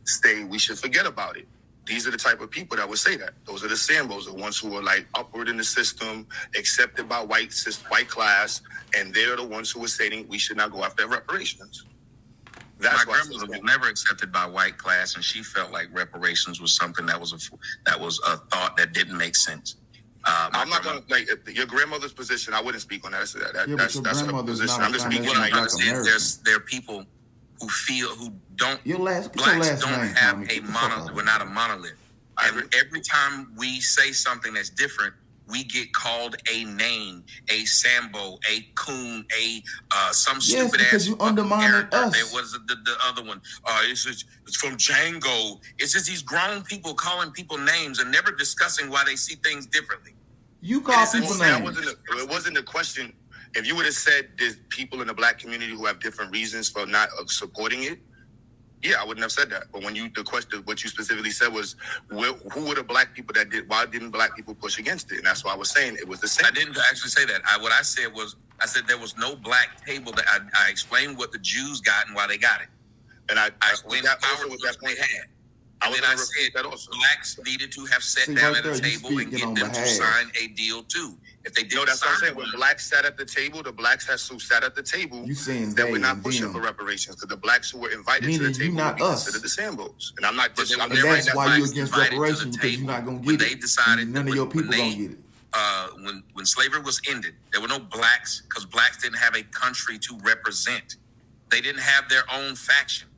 say we should forget about it. These are the type of people that would say that. Those are the Sambos, the ones who are like upward in the system, accepted by white class, and they're the ones who are saying we should not go after reparations. That's my grandmother was never accepted by white class, and she felt like reparations was something that was a thought that didn't make sense. I'm not going to, like, your grandmother's position, I wouldn't speak on that. That's her position. I'm just speaking like there are people who don't, blacks don't have a monolith. We're not a monolith. Every time we say something that's different, we get called a name, a Sambo, a coon, some stupid ass. Because you undermining us. There was the other one. It's from Django. It's just these grown people calling people names and never discussing why they see things differently. You call people names. It wasn't the question. If you would have said there's people in the black community who have different reasons for not supporting it, yeah, I wouldn't have said that. But when what you specifically said was, who were the black people that did? Why didn't black people push against it? And that's why I was saying it was the same. I didn't actually say that. What I said was, there was no black table. That I explained what the Jews got and why they got it, and I explained the power that they had. And then I said blacks needed to have sat down at a table and get them to sign a deal too. If they didn't, no, that's what I'm saying. When blacks sat at the table, the blacks who sat at the table, that we're not pushing for reparations, because the blacks who were invited to the table would be considered the Sambos. And I'm not just. And that's why you're against reparations, because you're not going to get it. They decided none of your people going to get it. When slavery was ended, there were no blacks, because blacks didn't have a country to represent. They didn't have their own faction.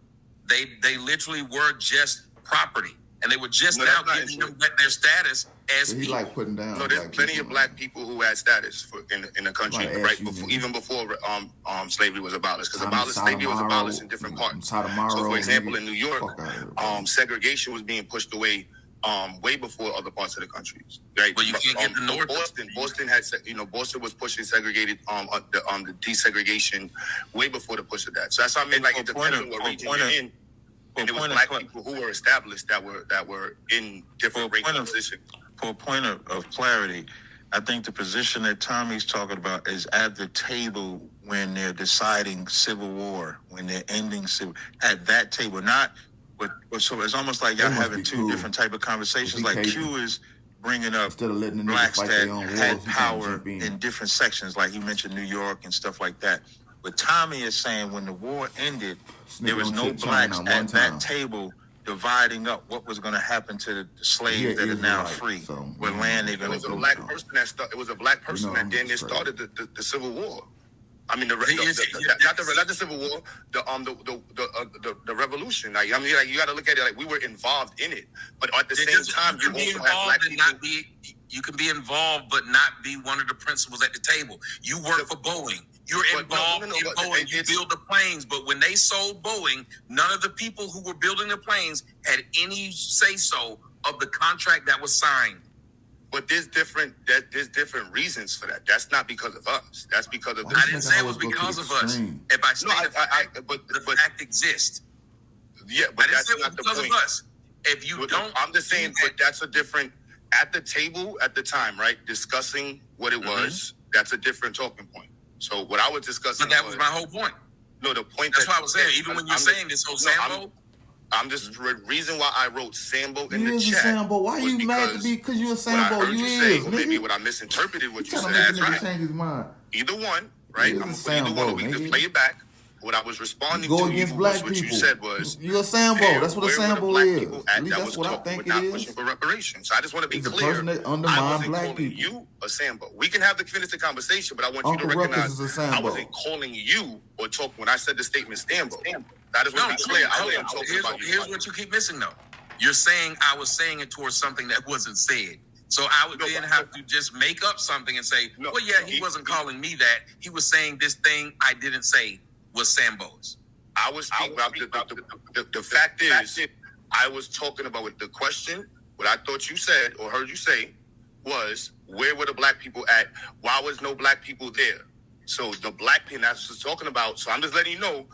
They literally were just property, and they were just now giving them their status as people. Like putting down. No, there's plenty of black people who had status in the country, right? Even before slavery was abolished, because slavery was abolished in different parts. So, for example, in New York, segregation was being pushed away way before other parts of the country. Right? But you can't get the North. Boston had, Boston was pushing segregated the desegregation way before the push of that. So that's what I mean. Like, it depends on what region you're in. And it was black people who were established that were in different racial positions. For a point of clarity, I think the position that Tommy's talking about is at the table when they're deciding civil war, when they're ending at that table, not. But so it's almost like y'all having two different type of conversations. Like Q is bringing up blacks that had power in different sections, like he mentioned New York and stuff like that. But Tommy is saying when the war ended, there was no blacks at that table dividing up what was going to happen to the slaves that are now free. What land they're going to go to. It was a black person that then started the Civil War. I mean, not the Civil War, the Revolution. Like, I mean, like, you got to look at it like we were involved in it, but at the same time, you also have black people. You can be involved, but not be one of the principals at the table. You work for Boeing. You're involved in Boeing. You build the planes, but when they sold Boeing, none of the people who were building the planes had any say-so of the contract that was signed. But there's different reasons for that. That's not because of us. That's because of. I didn't say it was because of us. If I state the fact exists. Yeah, but that's not because of us. If you don't, I'm just saying. But that's a different. At the table at the time, right? Discussing what it was. That's a different talking point. So what I was discussing. But that was my whole point. No, the point. That's what I was saying. Even when you're saying this whole Sambo. I'm just the reason why I wrote Sambo in the chat. You Sambo. Why are you mad to be? Because you're a Sambo. You is. Maybe what I misinterpreted what you said. That's right. Change his mind. Either one, right? I'm gonna put either one. We can just play it back. What I was responding to against black people. What you said was you're a Sambo. That's what a Sambo is. At least that's what I think it is. Pushing for reparations. So I just want to be clear. The person that undermines black people. You a Sambo. We can have the finish the conversation, but I want you to recognize I wasn't calling you or talking when I said the statement Sambo. I just want to be clear. I wasn't talking about you. Here's what you keep missing, though. You're saying I was saying it towards something that wasn't said. So I would then have to just make up something and say, well, yeah, he wasn't calling me that. He was saying this thing I didn't say was Sambo's. I was speaking about the fact is, I was talking about the question, what I thought you said or heard you say was, where were the black people at? Why was no black people there? So the black people that's what I was talking about. So I'm just letting you know,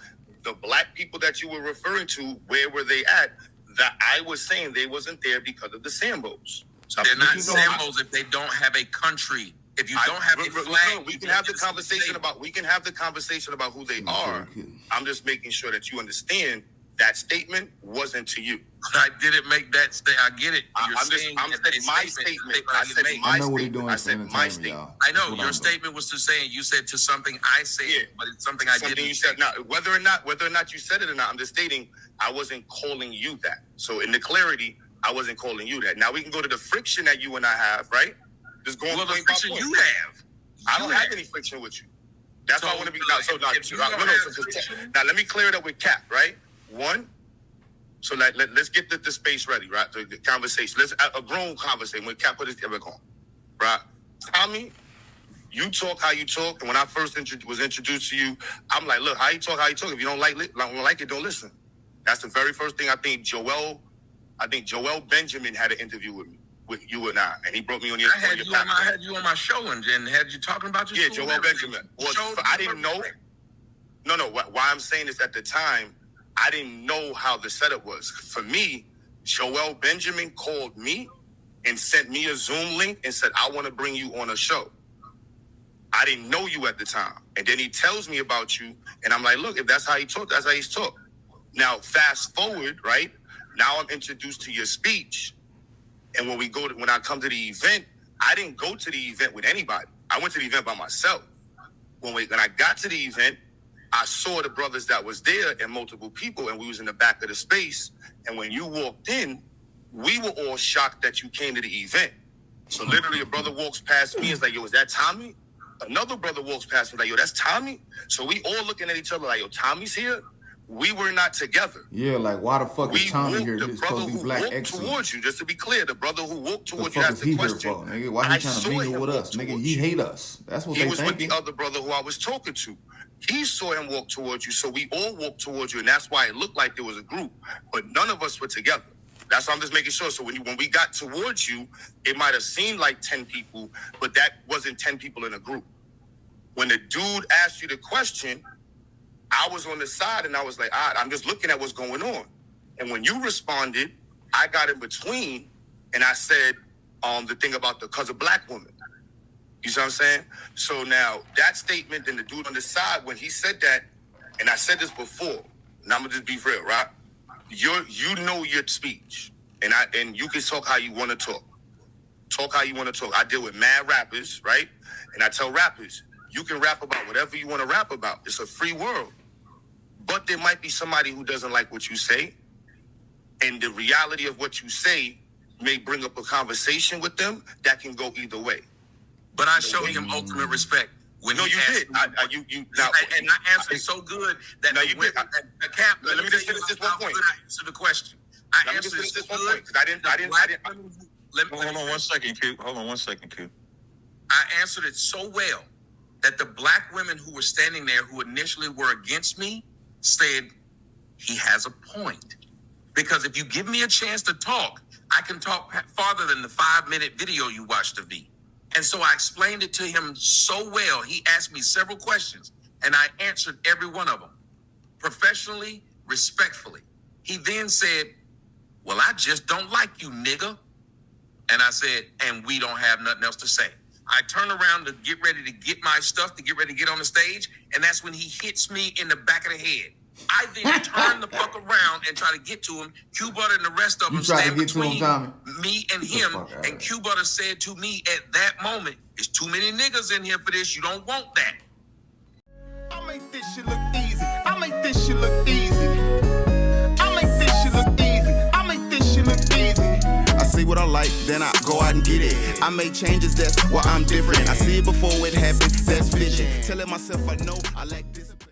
the black people that you were referring to, where were they at? That I was saying they wasn't there because of the Sambos. So they're not Sambos if they don't have a country. If you don't have a flag, we can have the conversation about who they are. I'm just making sure that you understand That statement wasn't to you. I didn't make that statement. I get it. I'm saying my statement. I said my statement. I said my statement. I know your statement was to say, you said to something I said, but it's something I didn't. You said. Now, whether or not you said it or not, I'm just stating I wasn't calling you that. So in the clarity, I wasn't calling you that. Now we can go to the friction that you and I have, right? Just going the friction you have. I don't have any friction with you. That's why I want to be. Now let me clear it up with Cap, right? One. So let's get the space ready, right? The conversation. Let's a grown conversation. When Cap put his ever on, right? Tommy, you talk how you talk, and when I first was introduced to you, I'm like, look, how you talk. If you don't like it, don't listen. That's the very first thing. I think Joel Benjamin had an interview with me, with you and I, and he brought me on your. I had you on my show and had you talking about your. Yeah, Joel Benjamin. Well, I didn't know. No. Why I'm saying this at the time. I didn't know how the setup was. For me, Joel Benjamin called me and sent me a Zoom link and said, I want to bring you on a show. I didn't know you at the time. And then he tells me about you. And I'm like, look, if that's how he talked, that's how he's talked. Now, fast forward, right? Now I'm introduced to your speech. And when I come to the event, I didn't go to the event with anybody. I went to the event by myself. When I got to the event, I saw the brothers that was there and multiple people, and we was in the back of the space. And when you walked in, we were all shocked that you came to the event. So literally a brother walks past me and is like, yo, is that Tommy? Another brother walks past me like, yo, that's Tommy? So we all looking at each other like, yo, Tommy's here? We were not together. Yeah, like, why the fuck is Tommy here? The brother who walked towards you, just to be clear, the brother who walked towards you asked the question. Nigga? Why he trying to mingle with us? Nigga, he hate us. That's what they think. He was with the other brother who I was talking to. He saw him walk towards you, so we all walked towards you, and that's why it looked like there was a group, but none of us were together. That's why I'm just making sure. So when we got towards you, it might have seemed like 10 people, but that wasn't 10 people in a group. When the dude asked you the question, I was on the side, and I was like, I'm just looking at what's going on. And when you responded, I got in between, and I said the thing about because of black women. You see what I'm saying? So now that statement, then the dude on the side, when he said that, and I said this before, and I'm gonna just be real, right? You know your speech, and you can talk how you want to talk. Talk how you want to talk. I deal with mad rappers, right? And I tell rappers, you can rap about whatever you want to rap about. It's a free world. But there might be somebody who doesn't like what you say, and the reality of what you say may bring up a conversation with them that can go either way. But I showed him ultimate respect. When no, you did. And I answered so good that no, you did. Cap. Let me just finish this one point. I answered the question. I answered this one point. I didn't. Hold on 1 second, Q. Hold on 1 second, Q. I answered it so well that the black women who were standing there, who initially were against me, said he has a point. Because if you give me a chance to talk, I can talk farther than the 5-minute video you watched of me. And so I explained it to him so well. He asked me several questions, and I answered every one of them professionally, respectfully. He then said, well, I just don't like you, nigga. And I said, and we don't have nothing else to say. I turn around to get ready to get my stuff, to get ready to get on the stage, and that's when he hits me in the back of the head. I then turn the fuck around and try to get to him. Q-Butter and the rest of them stand between me and him. And Q-Butter said to me at that moment, there's too many niggas in here for this. You don't want that. I make this shit look easy. I make this shit look easy. I make this shit look easy. I make this shit look easy. I see what I like, then I go out and get it. I make changes, that's why I'm different. I see it before it happens, that's vision. Telling myself I know I like this.